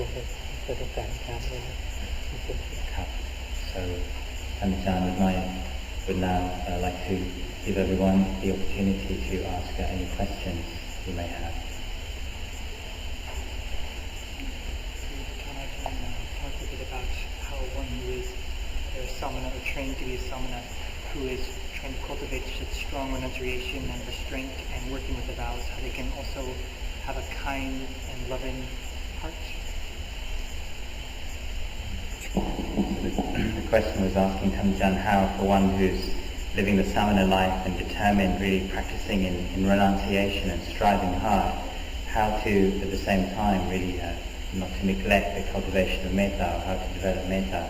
So Ajahn would now like to give everyone the opportunity to ask any questions you may have. Can I talk a bit about how one who is a samana or trained to be a samana, who is trying to cultivate such strong renunciation and restraint and working with the vows, how they can also have a kind and loving heart? The question was asking Tamjan how, for one who's living the samana life and determined, really practicing in renunciation and striving hard, how to, at the same time, really not to neglect the cultivation of metta, or how to develop metta.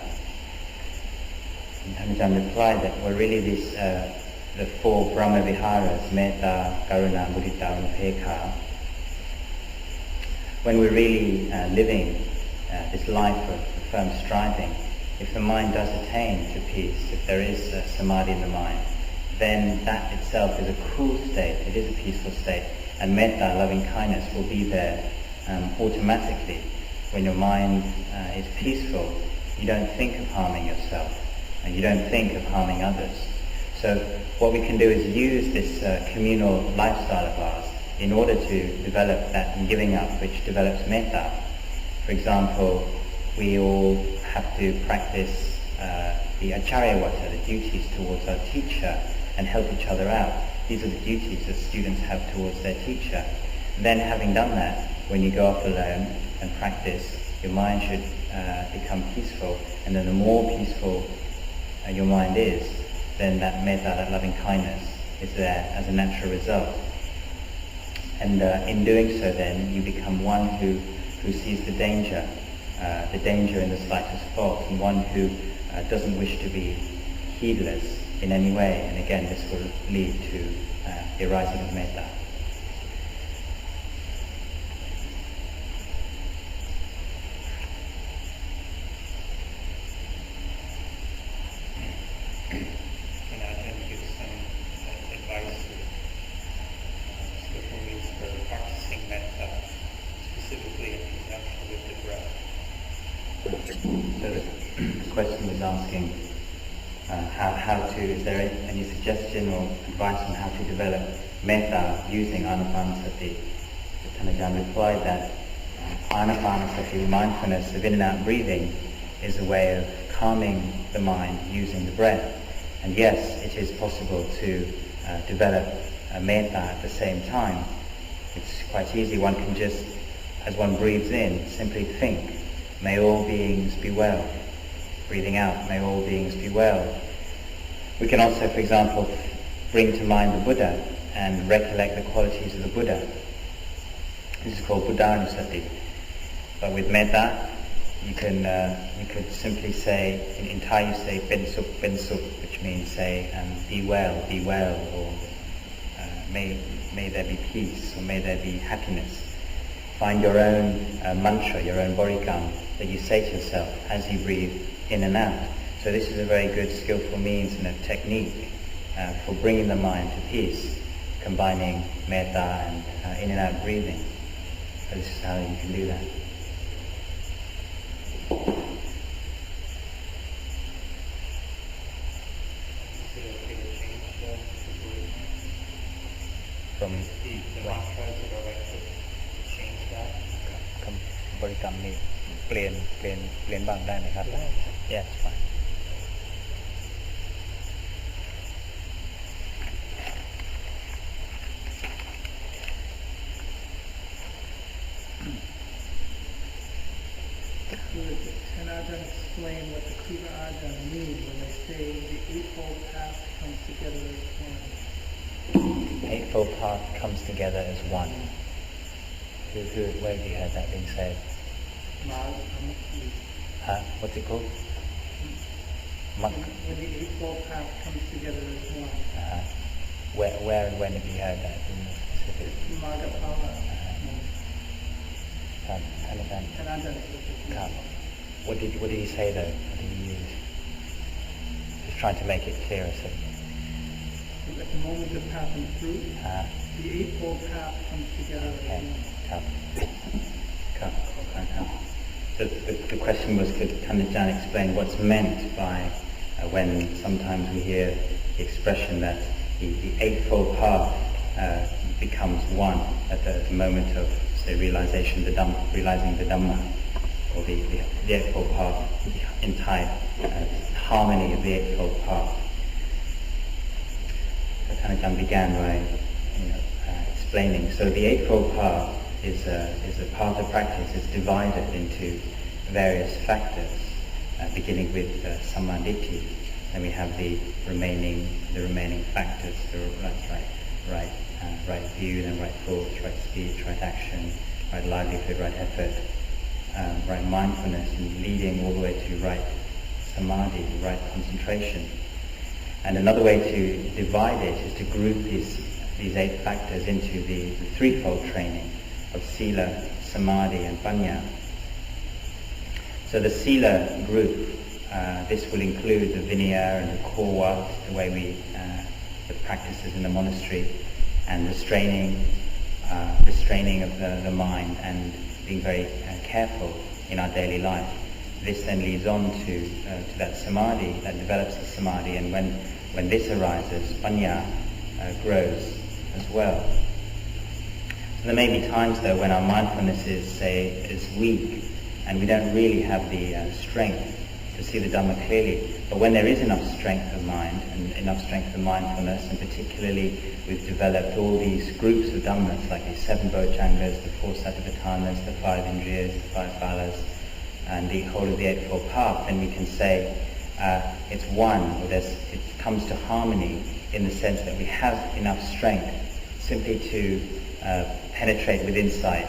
And Tamjan replied that, well, really the four Brahmaviharas, metta, karuna, mudita, and upekkha, when we're really living this life of firm striving, if the mind does attain to peace, if there is samadhi in the mind, then that itself is a cool state, it is a peaceful state, and metta, loving kindness, will be there automatically. When your mind is peaceful, you don't think of harming yourself, and you don't think of harming others. So what we can do is use this communal lifestyle of ours in order to develop that giving up which develops metta. For example, we all have to practice the acharyavata, the duties towards our teacher, and help each other out. These are the duties that students have towards their teacher. And then having done that, when you go off alone and practice, your mind should become peaceful, and then the more peaceful your mind is, then that metta, that loving kindness, is there as a natural result. And in doing so then, you become one who sees the danger in the slightest fault, and one who doesn't wish to be heedless in any way. And again, this will lead to the arising of metta. Can I give some advice or skillful means for practicing metta, specifically in conjunction with the breath? So the question was asking how to, is there any suggestion or advice on how to develop metta using anapanasati? Tanajan replied that anapanasati, mindfulness of in and out breathing, is a way of calming the mind using the breath. And yes, it is possible to develop metta at the same time. It's quite easy. One can just, as one breathes in, simply think, may all beings be well. Breathing out, may all beings be well. We can also, for example, bring to mind the Buddha and recollect the qualities of the Buddha. This is called Buddhanusati. But with metta, you could simply say, in Thai you say ben sukh, which means say be well, or may there be peace, or may there be happiness. Find your own mantra, your own bodhikam that you say to yourself as you breathe in and out. So this is a very good skillful means and a technique for bringing the mind to peace, combining metta and in and out breathing. So this is how you can do that. From the mantras that are like to change that? คำบริกรรมนี่เปลี่ยนบ้างได้ไหมครับ Yes, fine. Can Ajahn explain what the Kriya Ajahn mean when they say the Eightfold Path comes together as one? Eightfold Path comes together as one. Where have you heard that being said? What's it called? When the Eightfold Path comes together as one. Where and when have you heard that in the specific? Magapala. What did he say though? What did he use? Just trying to make it clearer. So. At the moment of passing through, the Eightfold Path comes together as one. the question was, could Kanajan explain what's meant by when sometimes we hear the expression that the Eightfold Path becomes one at the moment of, say, realizing the Dhamma, or the Eightfold Path, the entire harmony of the Eightfold Path. So Kanajan began by explaining. So the Eightfold Path is a path of practice. It's divided into various factors, beginning with samadhi. Then we have the remaining factors: right view, then right thoughts, right speech, right action, right livelihood, right effort, right mindfulness, and leading all the way to right samadhi, right concentration. And another way to divide it is to group these 8 factors into the threefold training of sila, samadhi, and panya. So the sila group, this will include the vinaya and the core works, the way the practices in the monastery, and restraining of the mind, and being very careful in our daily life. This then leads on to that samadhi, that develops the samadhi, and when this arises, panya grows as well. So there may be times though when our mindfulness is weak, and we don't really have the strength to see the Dhamma clearly. But when there is enough strength of mind and enough strength of mindfulness, and particularly we've developed all these groups of Dhammas, like the 7 Bojjhangas, the 4 Satipathanas, the 5 Indriyas, the 5 Phalas, and the whole of the Eightfold Path, then we can say it's one, or it comes to harmony in the sense that we have enough strength simply to penetrate with insight.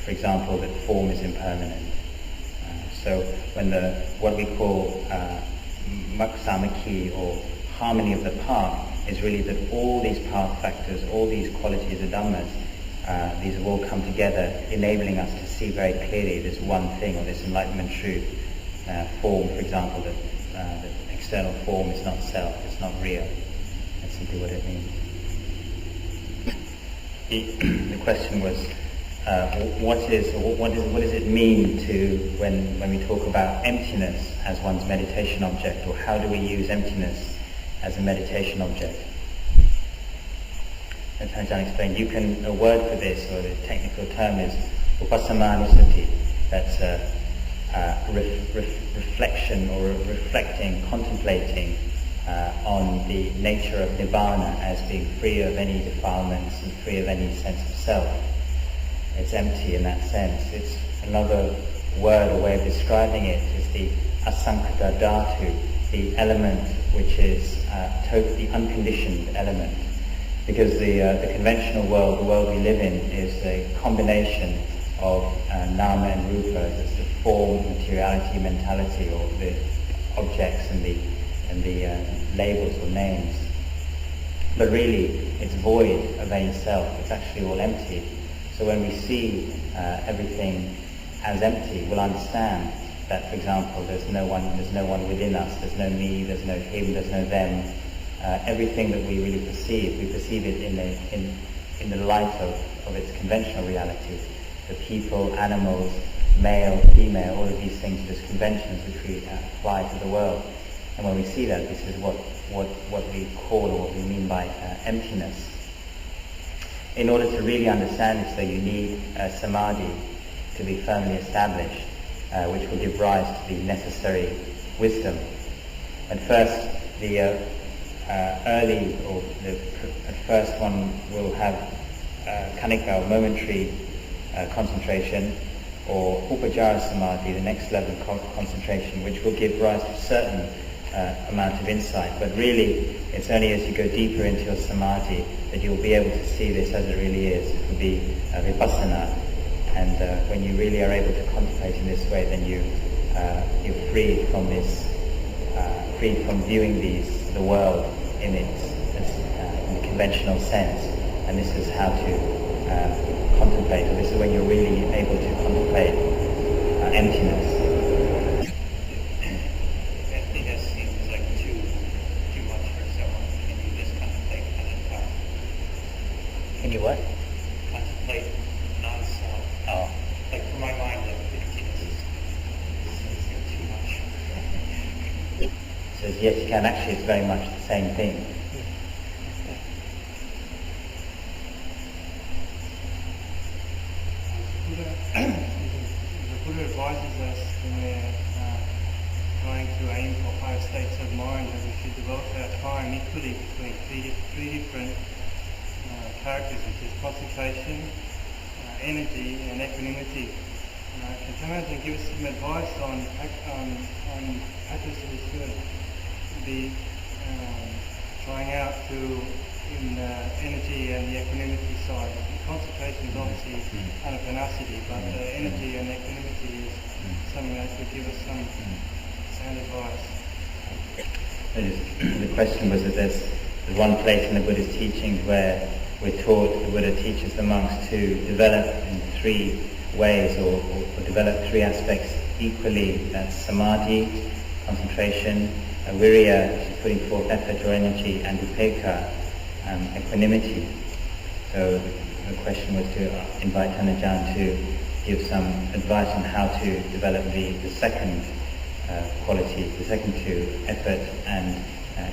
For example, that form is impermanent. So when what we call maksamaki, or harmony of the path, is really that all these path factors, all these qualities of Dhammas, these have all come together, enabling us to see very clearly this one thing, or this enlightenment truth. Form, for example, that external form is not self, it's not real. That's simply what it means. The question was, what does it mean to when we talk about emptiness as one's meditation object, or how do we use emptiness as a meditation object? And Tanjan explained, a word for this, or the technical term is upasamanussati. That's reflection, or reflecting, contemplating on the nature of nibbana as being free of any defilements and free of any sense of self. It's empty in that sense. It's another word or way of describing it is the asankata dhatu, the element which is totally unconditioned element. Because the conventional world, the world we live in, is a combination of nama and rupa. It's the form, materiality, mentality, or the objects and the labels or names. But really, it's void of any self. It's actually all empty. So when we see everything as empty, we'll understand that, for example, there's no one within us. There's no me. There's no him. There's no them. Everything that we really perceive, we perceive it in the light of its conventional reality. The people, animals, male, female, all of these things are just conventions which we apply to the world. And when we see that, this is what we call, or what we mean by emptiness. In order to really understand this, though, you need samadhi to be firmly established, which will give rise to the necessary wisdom. At first, the first one will have kanika, or momentary concentration, or upajjhara samadhi, the next level of concentration, which will give rise to a certain amount of insight. But really, it's only as you go deeper into your samadhi that you'll be able to see this as it really is. It will be vipassana, and when you really are able to contemplate in this way, then you're freed from this, freed from viewing the world in in the conventional sense. And this is how to contemplate, or this is when you're really able to contemplate emptiness. Emptiness seems like too much for someone. Can you just contemplate anatta? Can you what? Contemplate non-self. Oh. Like for my mind, like yes, you can. Actually, it's very much the same thing. The Buddha advises us when we're trying to aim for higher states of mind that we should devote our time equally between three different characters, which is concentration, energy, and equanimity. Can Tamajan give us some advice on practice we should be trying out to in the energy and the equanimity side? The concentration is obviously anapanasati, but the energy and equanimity is something that could give us some sound advice. The question was that there's one place in the Buddha's teachings where we're taught, the Buddha teaches the monks to develop in three ways or develop three aspects equally. That's samadhi, concentration, virya, which is putting forth effort or energy, and upekkha, equanimity. So the question was to invite Tanajan to give some advice on how to develop the second quality, the second two, effort and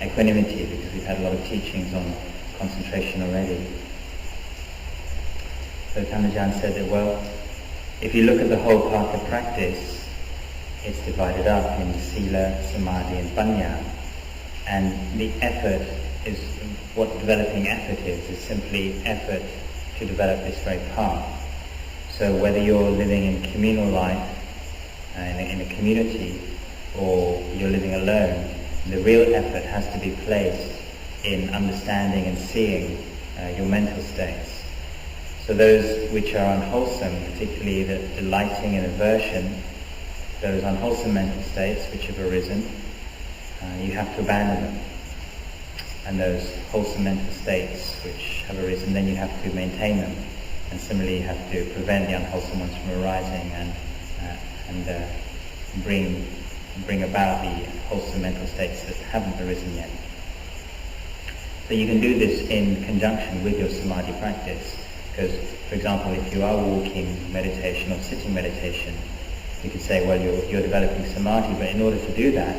equanimity, because we've had a lot of teachings on concentration already. So Tanajan said that, well, if you look at the whole path of practice, it's divided up in sila, samadhi and panya. And the effort is, what developing effort is simply effort to develop this very path. So whether you're living in communal life, in a community, or you're living alone, the real effort has to be placed in understanding and seeing your mental states. So those which are unwholesome, particularly the delighting and aversion, those unwholesome mental states which have arisen, you have to abandon them. And those wholesome mental states which have arisen, then you have to maintain them. And similarly, you have to prevent the unwholesome ones from arising and bring about the wholesome mental states that haven't arisen yet. So you can do this in conjunction with your samadhi practice. Because, for example, if you are walking meditation or sitting meditation, you could say, well, you're developing samadhi, but in order to do that,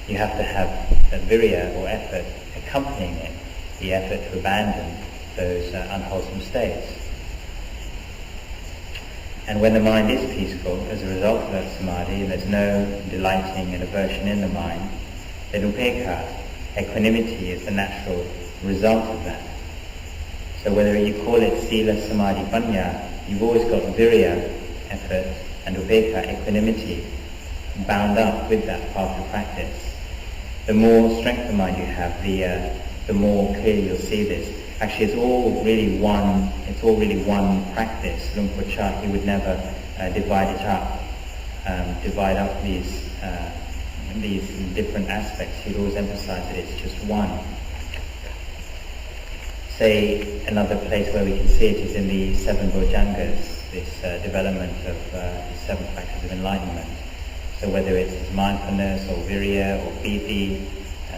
you have to have that virya or effort accompanying it, the effort to abandon those unwholesome states. And when the mind is peaceful as a result of that samadhi, and there's no delighting and aversion in the mind, then upekkha, equanimity, is the natural result of that. So whether you call it sila, samadhi, panya, you've always got virya, effort, and upekkha, equanimity, bound up with that path of practice. The more strength of mind you have, the more clearly you'll see this. Actually, it's all really one practice. Luang Por Chah, he would never divide up these different aspects. He'd always emphasize that it's just one. Say another place where we can see it is in the seven bojjhangas, this development of the seven factors of enlightenment. So whether it's mindfulness or virya or piti,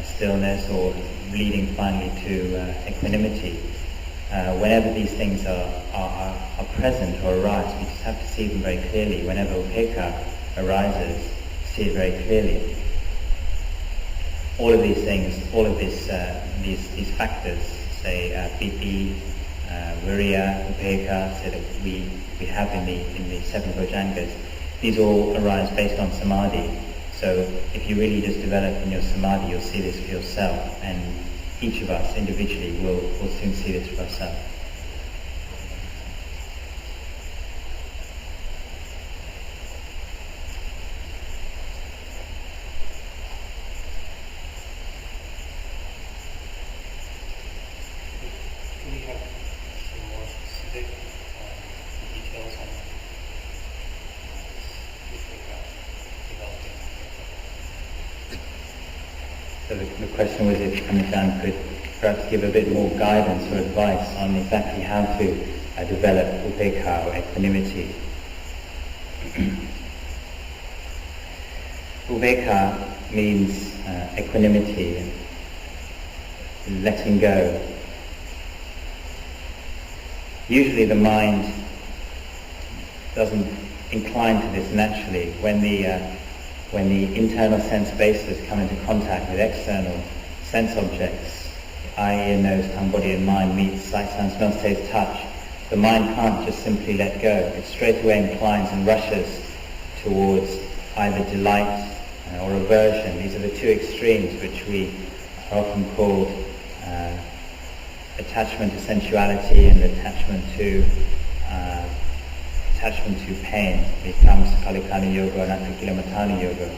stillness, or leading finally to equanimity, whenever these things are present or arise, we just have to see them very clearly. Whenever upekkha arises, see it very clearly. All of these things, all of these factors, say piti, virya, upekkha, so that we have in the seven bojjhangas, these all arise based on samadhi. So if you really just develop in your samadhi, you'll see this for yourself, and each of us individually will soon see this for ourselves. Do we have some more specific details on developing? So the question was if Tanajan could perhaps give a bit more guidance or advice on exactly how to develop upekkha or equanimity. Upekkha means equanimity, letting go. Usually the mind doesn't incline to this naturally. When the when the internal sense bases come into contact with external sense objects, eye, ear, nose, tongue, body and mind meet sight, sound, smell, taste, touch, the mind can't just simply let go. It straight away inclines and rushes towards either delight or aversion. These are the two extremes which we are often called attachment to sensuality and attachment to pain. It becomes Kalikana Yoga and Anakilamatana Yoga.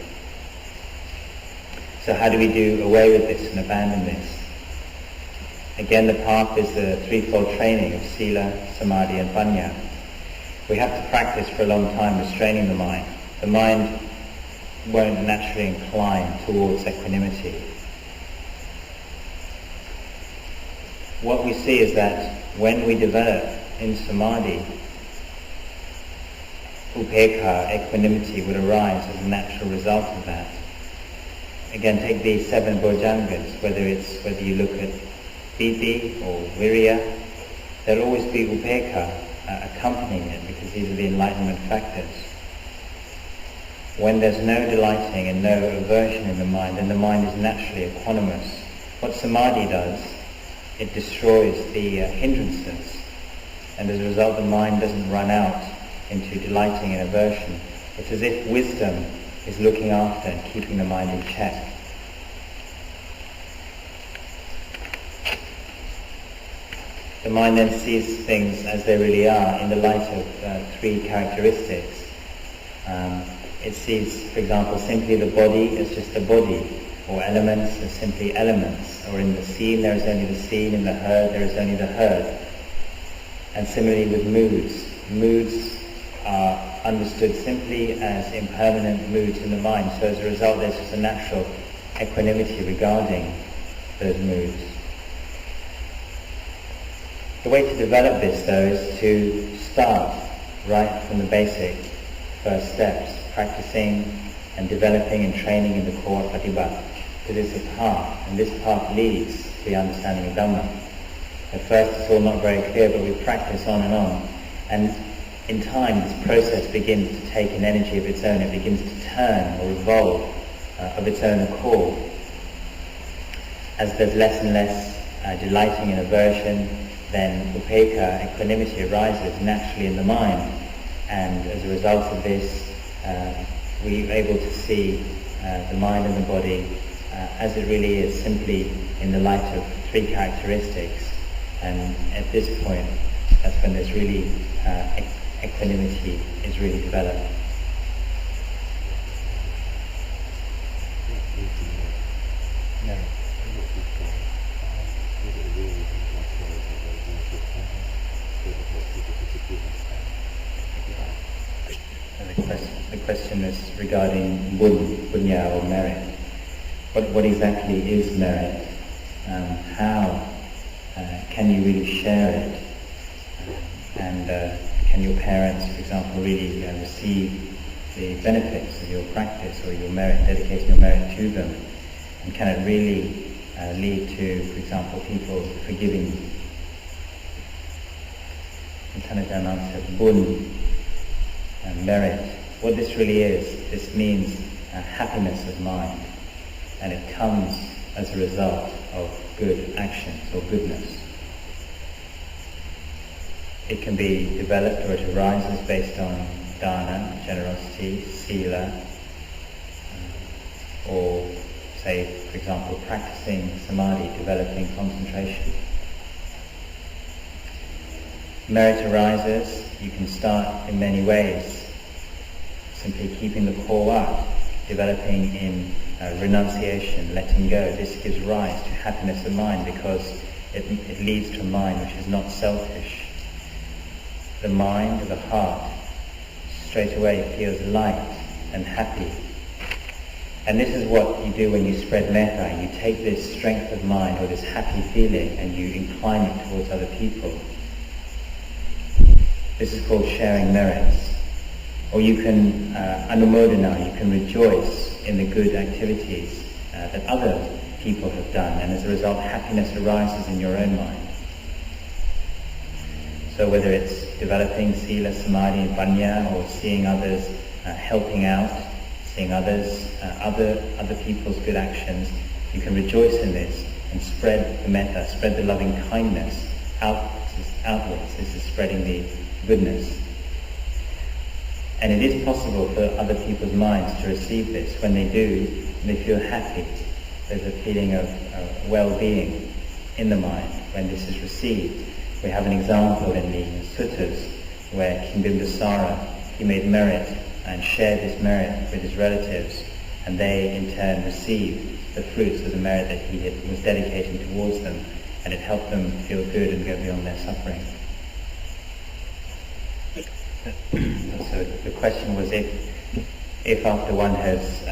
So how do we do away with this and abandon this? Again, the path is the threefold training of Sila, Samadhi and Panya. We have to practice for a long time restraining the mind. The mind won't naturally incline towards equanimity. What we see is that when we develop in Samadhi, upekkha, equanimity, would arise as a natural result of that. Again, take these 7 bojjhangas, whether you look at piti or virya, there'll always be upekkha accompanying it, because these are the enlightenment factors. When there's no delighting and no aversion in the mind, then the mind is naturally equanimous. What samadhi does, it destroys the hindrances, and as a result the mind doesn't run out into delighting and aversion. It's as if wisdom is looking after and keeping the mind in check. The mind then sees things as they really are in the light of 3 characteristics. It sees, for example, simply the body as just a body, or elements as simply elements, or in the scene there is only the scene, in the herd there is only the herd. And similarly with moods. Moods are understood simply as impermanent moods in the mind, so as a result there's just a natural equanimity regarding those moods. The way to develop this, though, is to start right from the basic first steps, practicing and developing and training in the core patipat. Because it's a path, and this path leads to the understanding of Dhamma. At first it's all not very clear, but we practice on, and in time this process begins to take an energy of its own. It begins to turn or revolve of its own accord. As there's less and less delighting and aversion, then upekkha, equanimity, arises naturally in the mind, and as a result of this we're able to see the mind and the body as it really is, simply in the light of 3 characteristics. And at this point, that's when there's really equanimity is really developed. No. The question is regarding punya or merit. What exactly is merit? How can you really share it? And can your parents, for example, really receive the benefits of your practice or your merit, dedicating your merit to them? And can it really lead to, for example, people forgiving you? And Tanajan answered, Bun, merit. What this really is, this means happiness of mind, and it comes as a result of good actions or goodness. It can be developed, or it arises based on dana, generosity, sila, or say, for example, practicing samadhi, developing concentration. Merit arises, you can start in many ways. Simply keeping the core up, developing in renunciation, letting go. This gives rise to happiness of mind, because it leads to a mind which is not selfish. The mind, the heart, straight away feels light and happy. And this is what you do when you spread metta. You take this strength of mind, or this happy feeling, and you incline it towards other people. This is called sharing merits. Or you can anumodana, you can rejoice in the good activities that other people have done, and as a result happiness arises in your own mind. So whether it's developing sila, samadhi and panya, or seeing others helping out, seeing others, other people's good actions. You can rejoice in this and spread the metta, spread the loving kindness outwards. This is spreading the goodness. And it is possible for other people's minds to receive this. When they do, they feel happy. There's a feeling of well-being in the mind when this is received. We have an example in the suttas where King Bimbisara, he made merit and shared his merit with his relatives, and they in turn received the fruits of the merit that he was dedicating towards them, and it helped them feel good and go beyond their suffering. So the question was if after one has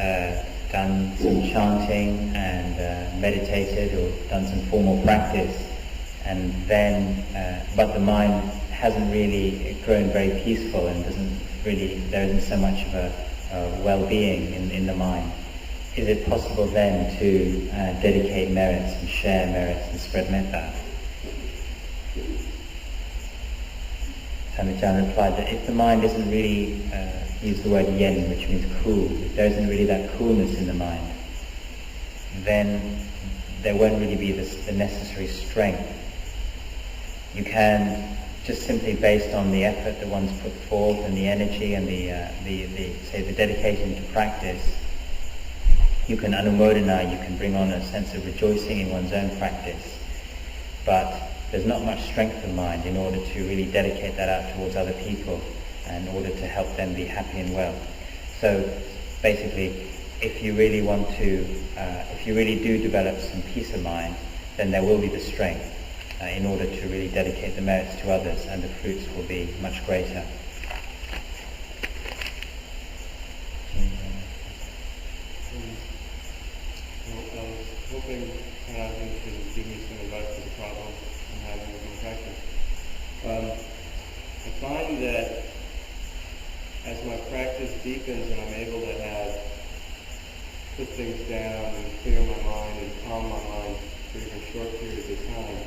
done some chanting and meditated or done some formal practice, and then but the mind hasn't really grown very peaceful and there isn't so much of a well-being in the mind, is it possible then to dedicate merits and share merits and spread metta? Sandachan replied that if the mind isn't really, he used the word yen, which means cool, if there isn't really that coolness in the mind, then there won't really be the necessary strength. You can, just simply based on the effort that one's put forth and the energy and the dedication to practice, you can anumodana, you can bring on a sense of rejoicing in one's own practice. But there's not much strength of mind in order to really dedicate that out towards other people and in order to help them be happy and well. So basically, if you really want to, if you really do develop some peace of mind, then there will be the strength in order to really dedicate the merits to others, and the fruits will be much greater. I was hoping Sanathan could give me some advice for the problem I'm having with my practice. I find that as my practice deepens and I'm able to put things down and clear my mind and calm my mind for even short periods of time,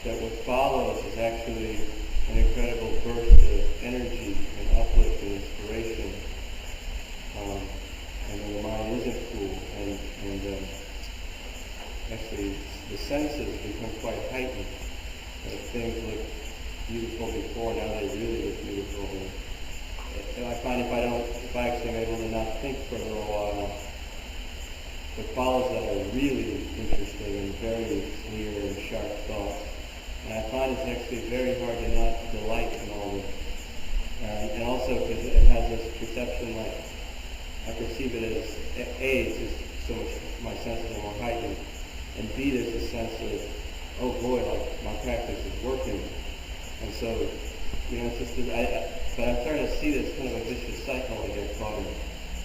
that what follows is actually an incredible burst of energy and uplift and inspiration. And when the mind isn't cool, and actually the senses become quite heightened. Things look beautiful before, now they really look beautiful. And I find if I actually am able to not think for a little while, what follows that are really interesting and very clear and sharp thoughts. And I find it's actually very hard to not delight in all this. And also because it has this perception, like, I perceive it as, A, it's just so much, my senses are more heightened, and B, there's a sense of, oh boy, like, my practice is working. And so, it's just, but I'm starting to see this kind of a vicious cycle I get caught in.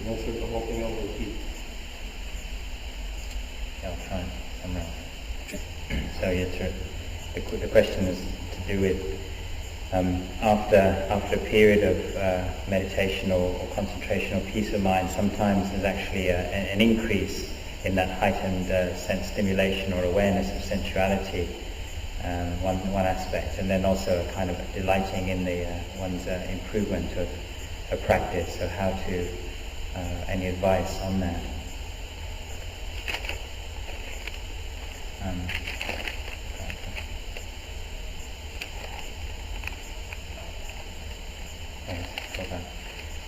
Sort of the whole thing over repeats. Yeah, I'll try and summarize. So yeah, true. The question is to do with after a period of meditation or concentration or peace of mind, sometimes there's actually an increase in that heightened sense stimulation or awareness of sensuality, one aspect, and then also a kind of delighting in one's improvement of practice. So how to, any advice on that?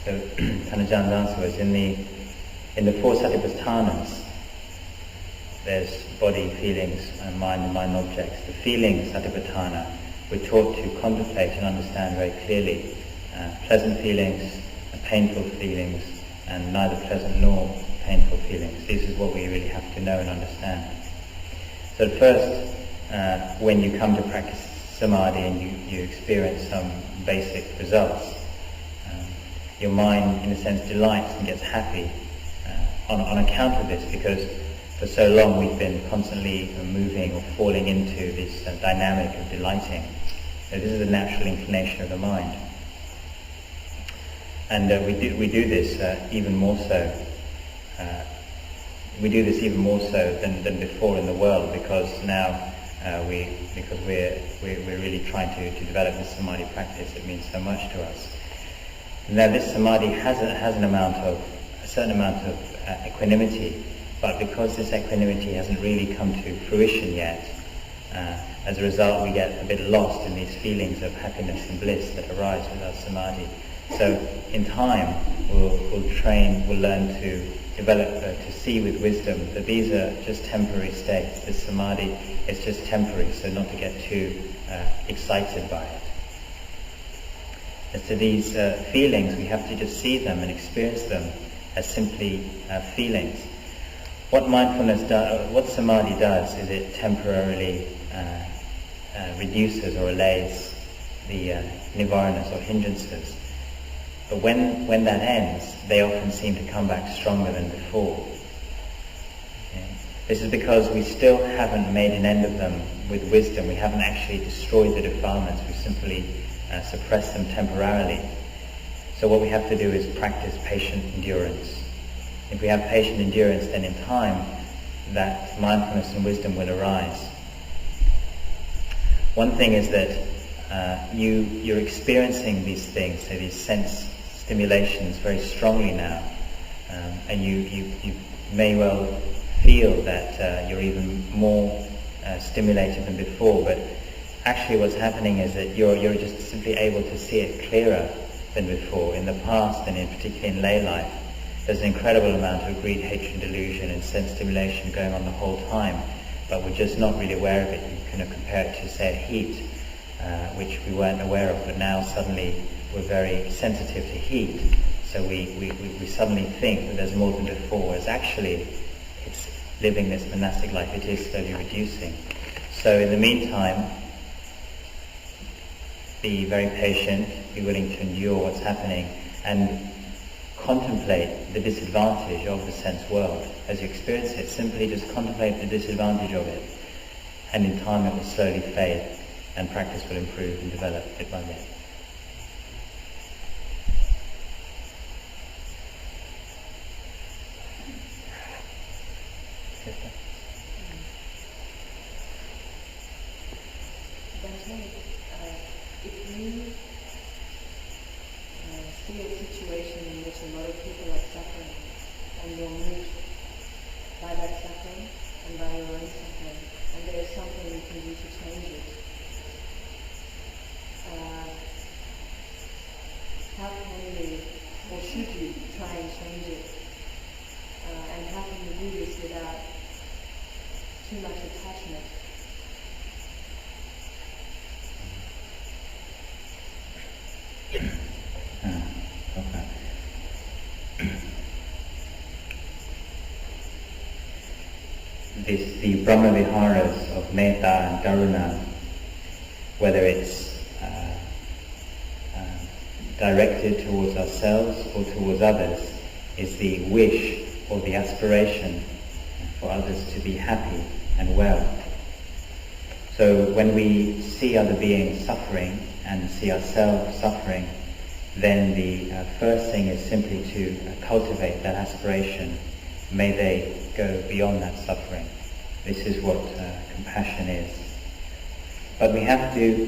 So Tanajan's answer was in the four satipatthānas, there's body, feelings, and mind objects. The feelings satipatthāna, we're taught to contemplate and understand very clearly pleasant feelings, painful feelings, and neither pleasant nor painful feelings. This is what we really have to know and understand. So at first, when you come to practice samadhi and you experience some basic results, your mind, in a sense, delights and gets happy on account of this, because for so long we've been constantly moving or falling into this dynamic of delighting. So this is a natural inclination of the mind. And we do this even more so. We do this even more so than before in the world, because now we're really trying to develop this samadhi practice. It means so much to us. Now this samadhi has an amount of certain amount of equanimity, but because this equanimity hasn't really come to fruition yet, as a result we get a bit lost in these feelings of happiness and bliss that arise with our samadhi. So in time we'll learn to develop, to see with wisdom that these are just temporary states. This samadhi is just temporary, so not to get too excited by it. As to these feelings, we have to just see them and experience them as simply feelings. What what samadhi does is it temporarily reduces or allays the nivaranas or hindrances. But when that ends, they often seem to come back stronger than before. Okay? This is because we still haven't made an end of them with wisdom. We haven't actually destroyed the defilements. We simply suppress them temporarily. So what we have to do is practice patient endurance. If we have patient endurance, then in time that mindfulness and wisdom will arise. One thing is that you're experiencing these things, so these sense stimulations very strongly now, and you may well feel that you're even more stimulated than before, but actually what's happening is that you're just simply able to see it clearer than before. In the past, and in particularly in lay life, there's an incredible amount of greed, hatred, delusion and sense stimulation going on the whole time, but we're just not really aware of it. You can compare it to, say, a heat, which we weren't aware of, but now suddenly we're very sensitive to heat, so we suddenly think that there's more than before, whereas actually it's living this monastic life, it is slowly reducing. So in the meantime, be very patient, be willing to endure what's happening, and contemplate the disadvantage of the sense world. As you experience it, simply just contemplate the disadvantage of it, and in time it will slowly fade, and practice will improve and develop bit by bit. If you see a situation in which a lot of people are suffering, and you're moved by that suffering and by your own suffering, and there is something you can do to change it, how can you, or should you, try and change it? And how can you do this without too much attachment? The Brahmaviharas of metta and karuna, whether it's directed towards ourselves or towards others, is the wish or the aspiration for others to be happy and well. So when we see other beings suffering and see ourselves suffering, then the first thing is simply to cultivate that aspiration. May they go beyond that suffering. This is what compassion is. But we have to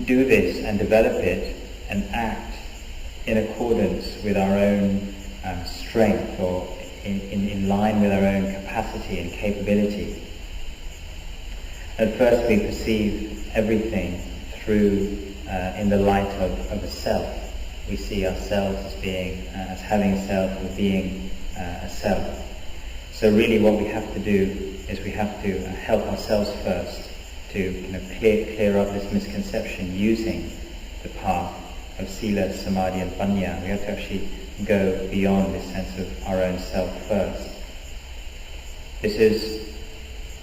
do this and develop it and act in accordance with our own strength, or in line with our own capacity and capability. At first we perceive everything through in the light of a self. We see ourselves as being, as having a self, or being a self. So really what we have to do is we have to help ourselves first to clear up this misconception using the path of sila, samadhi and panya. We have to actually go beyond this sense of our own self first. This is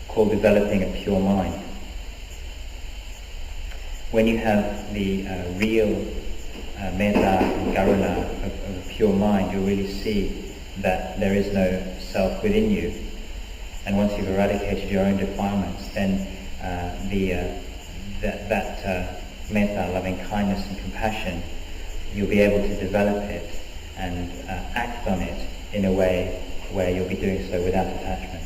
called developing a pure mind. When you have the real metta and karuna of a pure mind, you'll really see that there is no self within you. And once you've eradicated your own defilements, then that metta, loving kindness and compassion, you'll be able to develop it and act on it in a way where you'll be doing so without attachment.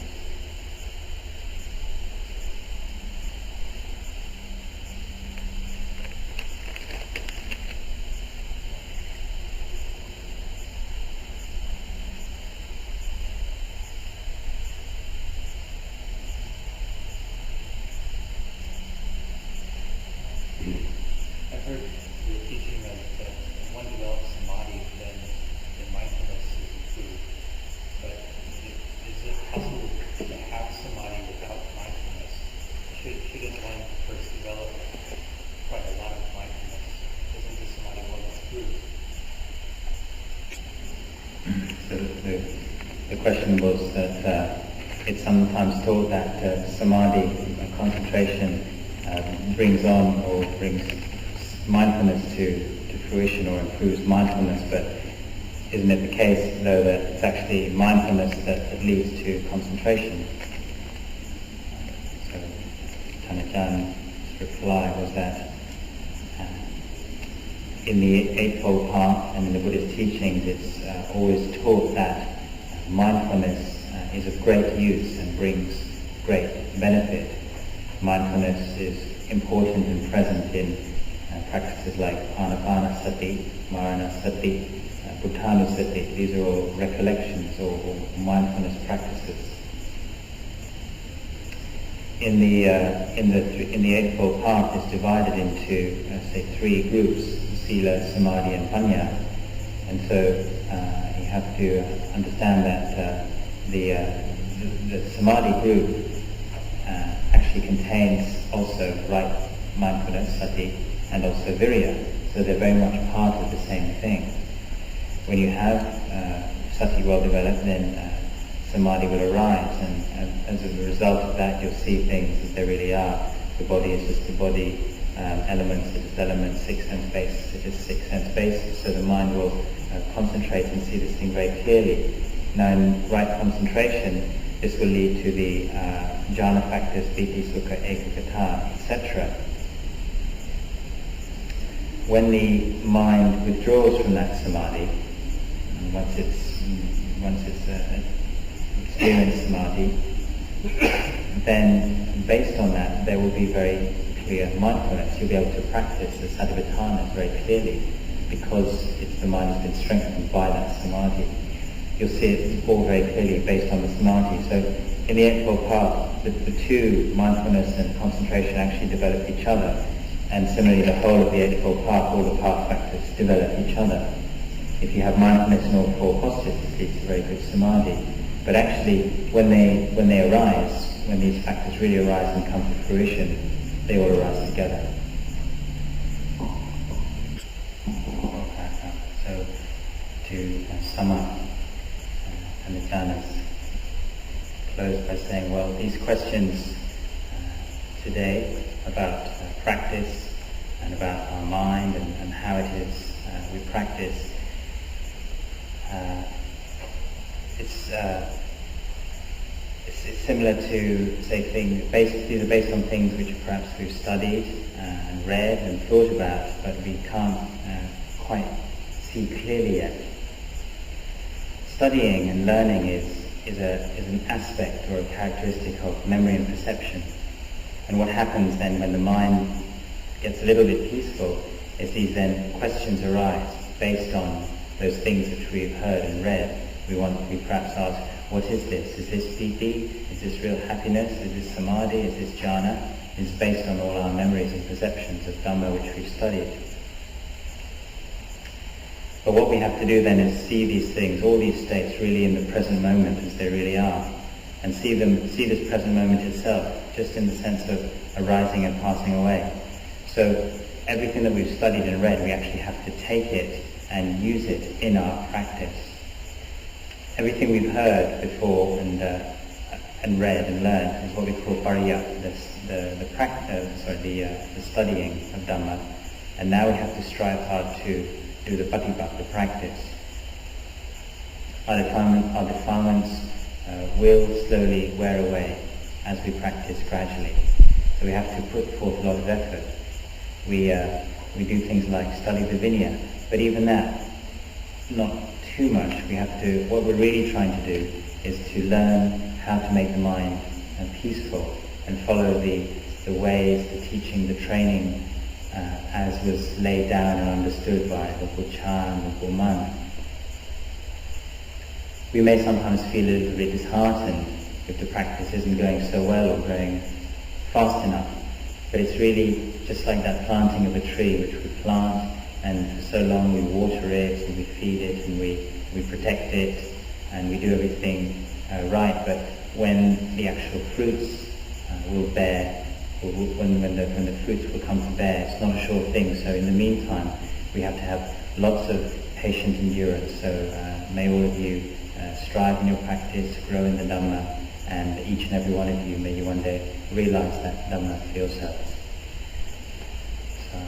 So the question was that it's sometimes thought that samadhi, concentration, brings on or brings mindfulness to fruition or improves mindfulness, but isn't it the case, though, that it's actually mindfulness that leads to concentration? So Tanajan's reply was that in the Eightfold Path and in the Buddhist teachings, it's always taught that mindfulness is of great use and brings great benefit. Mindfulness is important and present in practices like anapanasati, maranasati, buddhanusati. These are all recollections or mindfulness practices. In the Eightfold Path is divided into say 3 groups: sila, samadhi, and panya. And so you have to understand that the samadhi group actually contains also right mindfulness, sati, and also virya. So they're very much part of the same thing. When you have sati well developed, then samadhi will arise, and as a result of that, you'll see things as they really are. The body is just the body, elements are just elements, 6 sense bases are just 6 sense bases. So the mind will concentrate and see this thing very clearly. Now, in right concentration, this will lead to the jhana factors, piti, sukha, ekagata, etc. When the mind withdraws from that samadhi, once it's experienced samadhi, then based on that there will be very clear mindfulness. You'll be able to practice the satipatthana very clearly because the mind has been strengthened by that samadhi. You'll see it all very clearly based on the samadhi. So in the Eightfold Path, the two, mindfulness and concentration, actually develop each other. And similarly, the whole of the Eightfold Path, all the path factors develop each other. If you have mindfulness in all 4 postures, it leads to very good samadhi. But actually, when they arise, when these factors really arise and come to fruition, they all arise together. So, to sum up, Anajan's close by saying, well, these questions today about practice and about our mind and how it is we practice, it's similar to, say, things these are based on things which perhaps we've studied and read and thought about, but we can't quite see clearly yet. Studying and learning is an aspect or a characteristic of memory and perception. And what happens then when the mind gets a little bit peaceful is these then questions arise based on those things which we've heard and read. We perhaps ask, what is this? Is this piti? Is this real happiness? Is this samadhi? Is this jhana? It's based on all our memories and perceptions of Dhamma which we've studied. But what we have to do then is see these things, all these states, really in the present moment as they really are, and see this present moment itself, just in the sense of arising and passing away. So everything that we've studied and read, we actually have to take it and use it in our practice. Everything we've heard before and read and learned is what we call pariyat, the studying of Dhamma. And now we have to strive hard to do the patipat, the practice. Our defilements will slowly wear away as we practice gradually. So we have to put forth a lot of effort. We do things like study the Vinaya, but even that, not too much. What we're really trying to do is to learn how to make the mind peaceful and follow the ways, the teaching, the training as was laid down and understood by the Buddha and the Buddha. We may sometimes feel a little bit disheartened if the practice isn't going so well or going fast enough. But it's really just like that planting of a tree which we plant, and for so long we water it and we feed it and we protect it and we do everything right. But when the actual fruits will bear, or when the fruits will come to bear, it's not a sure thing. So in the meantime, we have to have lots of patient endurance. So may all of you strive in your practice, grow in the Dhamma, and each and every one of you, may you one day realize that Dhamma for yourselves. So,